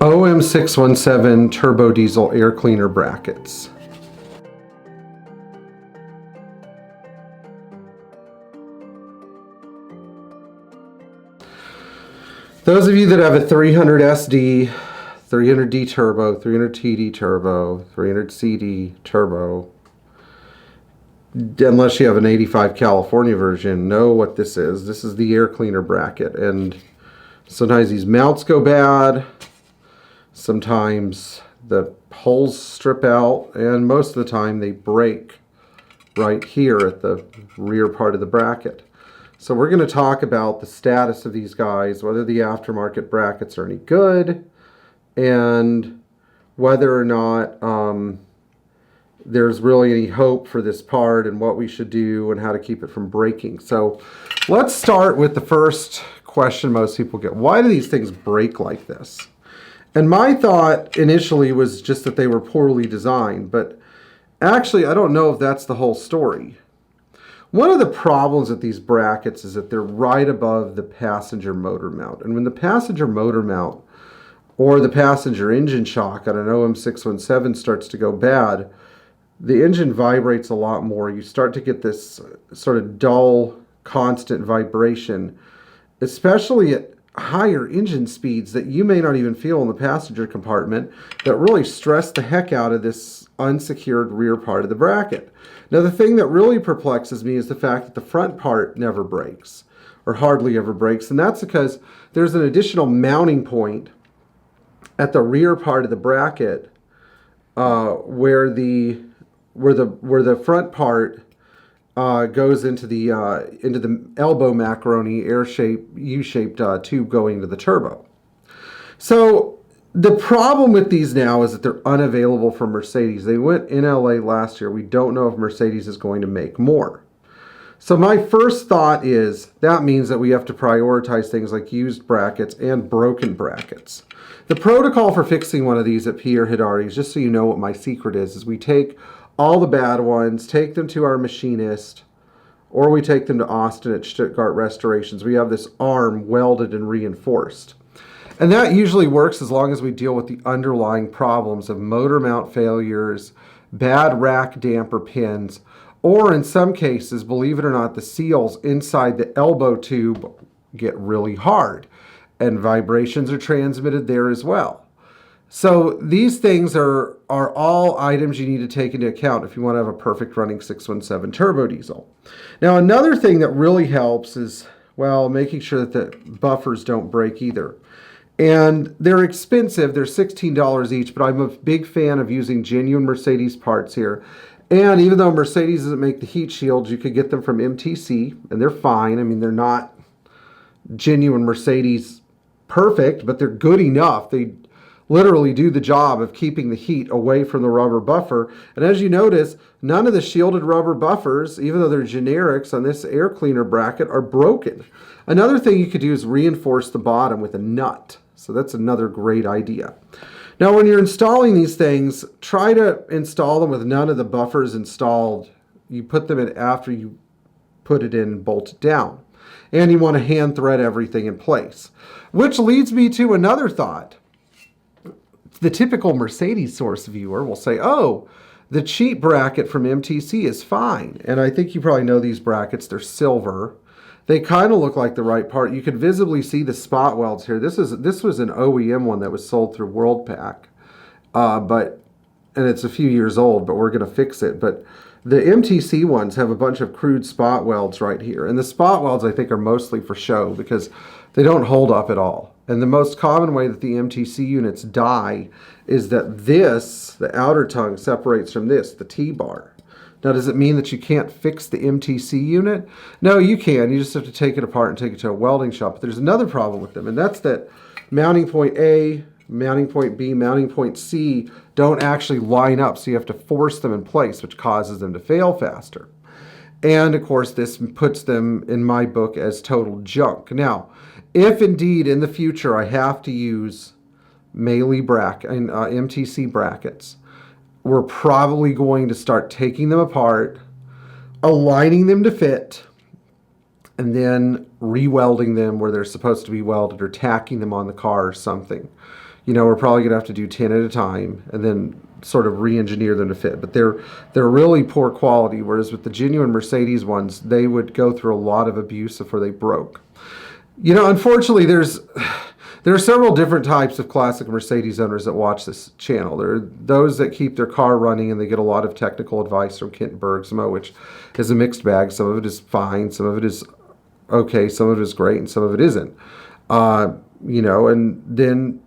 OM617 turbo diesel air cleaner brackets. Those of you that have a 300 SD, 300D turbo, 300 TD turbo, 300 CD turbo, unless you have an 85 California version, know what this is. This is the air cleaner bracket, and sometimes these mounts go bad, sometimes the holes strip out, and most of the time they break right here at the rear part of the bracket. So we're going to talk about the status of these guys, whether the aftermarket brackets are any good, and whether or not there's really any hope for this part, and what we should do and how to keep it from breaking. So let's start with the first question most people get. Why do these things break like this? And my thought initially was just that they were poorly designed, but actually I don't know if that's the whole story. One of the problems with these brackets is that they're right above the passenger motor mount. And when the passenger motor mount or the passenger engine shock on an OM617 starts to go bad, the engine vibrates a lot more. You start to get this sort of dull, constant vibration, especially at higher engine speeds that you may not even feel in the passenger compartment, that really stress the heck out of this unsecured rear part of the bracket. Now, the thing that really perplexes me is the fact that the front part never breaks, or hardly ever breaks, and that's because there's an additional mounting point at the rear part of the bracket where the front part goes into the elbow macaroni U-shaped tube going into the turbo. So the problem with these now is that they're unavailable from Mercedes. They went in LA last year. We don't know if Mercedes is going to make more. So my first thought is that means that we have to prioritize things like used brackets and broken brackets. The protocol for fixing one of these at Pierre Hedary, just so you know what my secret is we take all the bad ones, take them to our machinist, or we take them to Austin at Stuttgart Restorations. We have this arm welded and reinforced. And that usually works as long as we deal with the underlying problems of motor mount failures, bad rack damper pins, or in some cases, believe it or not, the seals inside the elbow tube get really hard, and vibrations are transmitted there as well. So these things are all items you need to take into account if you want to have a perfect running 617 turbo diesel. Now, another thing that really helps is, well, making sure that the buffers don't break either. And they're expensive. They're $16 each, but I'm a big fan of using genuine Mercedes parts here. And even though Mercedes doesn't make the heat shields, you could get them from MTC, and they're fine. I mean, they're not genuine Mercedes perfect, but they're good enough. They literally do the job of keeping the heat away from the rubber buffer. And as you notice, none of the shielded rubber buffers, even though they're generics on this air cleaner bracket, are broken. Another thing you could do is reinforce the bottom with a nut. So that's another great idea. Now, when you're installing these things, try to install them with none of the buffers installed. You put them in after you put it in and bolt it down. And you want to hand thread everything in place. Which leads me to another thought. The typical Mercedes source viewer will say, oh, the cheap bracket from MTC is fine. And I think you probably know these brackets. They're silver. They kind of look like the right part. You could visibly see the spot welds here. This was an OEM one that was sold through WorldPack. And it's a few years old, but we're going to fix it. But the MTC ones have a bunch of crude spot welds right here. And the spot welds, I think, are mostly for show because they don't hold up at all. And the most common way that the MTC units die is that the outer tongue, separates from this, the T-bar. Now, does it mean that you can't fix the MTC unit? No, you can. You just have to take it apart and take it to a welding shop. But there's another problem with them, and that's that mounting point A, mounting point B, mounting point C don't actually line up, so you have to force them in place, which causes them to fail faster. And, of course, this puts them, in my book, as total junk. Now, if indeed in the future I have to use MTC brackets, we're probably going to start taking them apart, aligning them to fit, and then re-welding them where they're supposed to be welded, or tacking them on the car or something. we're probably going to have to do 10 at a time and then sort of re-engineer them to fit. But they're really poor quality, whereas with the genuine Mercedes ones, they would go through a lot of abuse before they broke. Unfortunately, there are several different types of classic Mercedes owners that watch this channel. There are those that keep their car running and they get a lot of technical advice from Kent Bergsma, which is a mixed bag. Some of it is fine, some of it is okay, some of it is great, and some of it isn't. And then,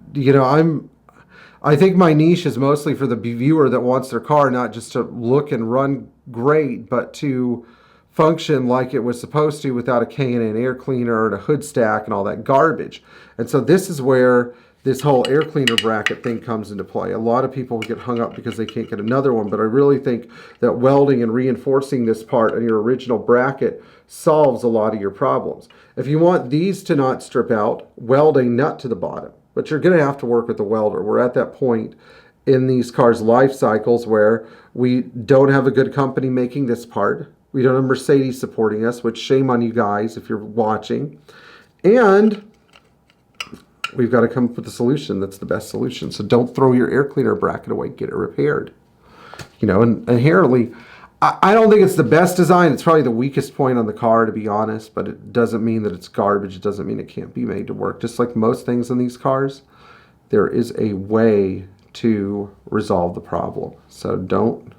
I think my niche is mostly for the viewer that wants their car not just to look and run great, but to function like it was supposed to without a K&N air cleaner and a hood stack and all that garbage. And so this is where this whole air cleaner bracket thing comes into play. A lot of people get hung up because they can't get another one, but I really think that welding and reinforcing this part on your original bracket solves a lot of your problems. If you want these to not strip out, weld a nut to the bottom. But you're going to have to work with the welder. We're at that point in these cars' life cycles where we don't have a good company making this part. We don't have Mercedes supporting us, which shame on you guys if you're watching. And we've got to come up with a solution that's the best solution. So don't throw your air cleaner bracket away. Get it repaired. And inherently, I don't think it's the best design. It's probably the weakest point on the car, to be honest, but it doesn't mean that it's garbage. It doesn't mean it can't be made to work. Just like most things in these cars, there is a way to resolve the problem. So don't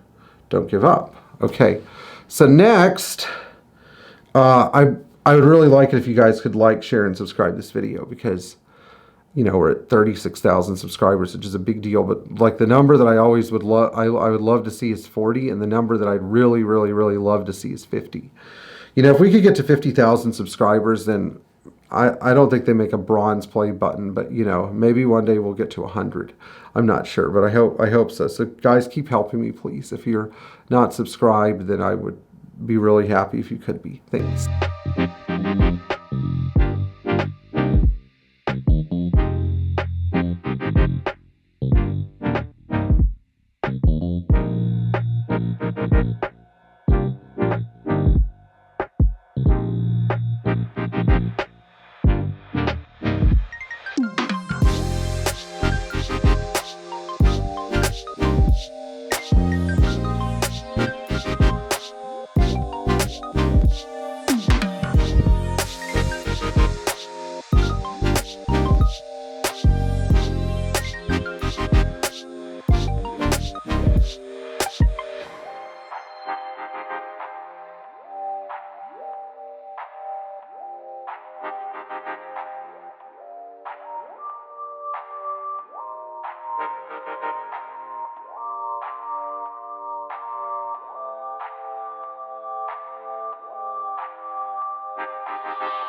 give up. Okay, so next, I would really like it if you guys could like, share, and subscribe this video, because we're at 36,000 subscribers, which is a big deal. But like the number that I always would love, I would love to see is 40, and the number that I'd really, really, really love to see is 50. If we could get to 50,000 subscribers, then I don't think they make a bronze play button, but maybe one day we'll get to 100. I'm not sure, but I hope so. So guys, keep helping me, please. If you're not subscribed, then I would be really happy if you could be. Thanks.